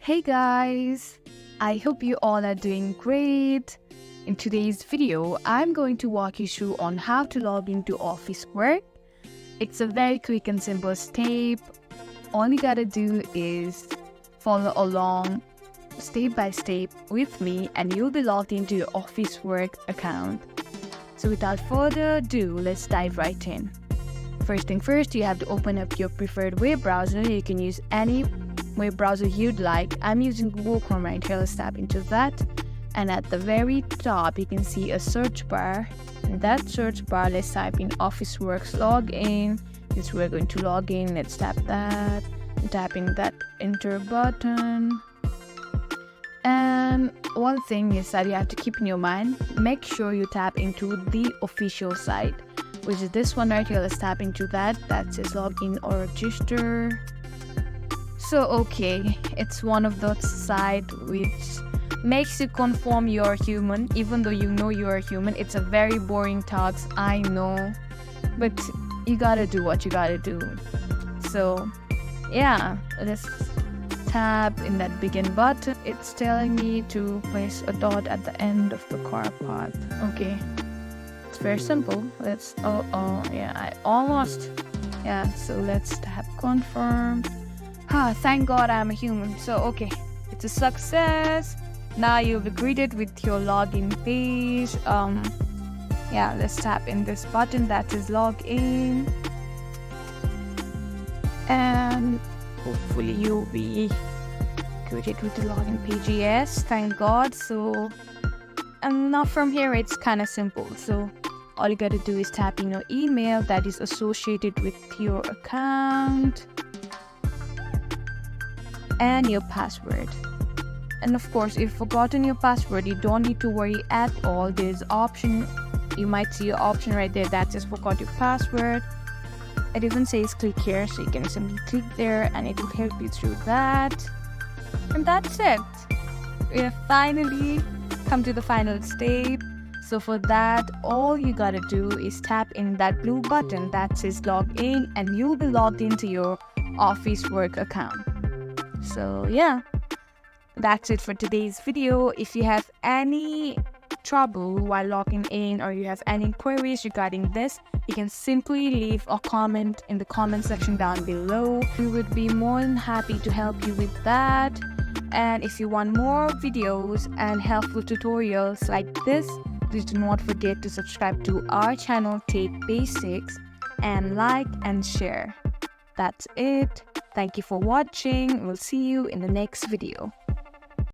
Hey guys, I hope you all are doing great. In today's video, I'm going to walk you through on how to log into Office Work. It's a very quick and simple step. All you gotta do is follow along step by step with me and you'll be logged into your Office Work account. So without further ado, let's dive right in. First thing first, you have to open up your preferred web browser. You can use any web browser you'd like. I'm using Google Chrome right here. Let's tap into that. And at the very top, you can see a search bar. In that search bar, let's type in OfficeWorks login. Since we're going to log in, let's tap that. And tap in that enter button. And one thing is that you have to keep in your mind, make sure you tap into the official site, which is this one right here. Let's tap into that. That says login or register. So okay, it's one of those sites which makes you confirm you're human, even though you know you're human. It's a very boring task, I know, but you gotta do what you gotta do. So yeah, let's tap in that begin button. It's telling me to place a dot at the end of the car path. Okay, it's very simple. Let's so let's tap confirm. Thank God I'm a human. So okay, it's a success. Now you'll be greeted with your login page. Let's tap in this button that says login, and hopefully you'll be greeted with the login page. Yes, thank God. So and now from here it's kind of simple. So all you gotta do is tap in your email that is associated with your account and your password. And of course, if you've forgotten your password, you don't need to worry at all. There's option, you might see an option right there that says forgot your password. It even says click here, so you can simply click there and it will help you through that. And that's it. We have finally come to the final step. So for that, all you gotta do is tap in that blue button that says log in and you'll be logged into your Office Work account. So yeah, that's it for today's video. If you have any trouble while logging in or you have any queries regarding this, you can simply leave a comment in the comment section down below. We would be more than happy to help you with that. And if you want more videos and helpful tutorials like this, please do not forget to subscribe to our channel Tech Basics and like and share. That's it. Thank you for watching. We'll see you in the next video.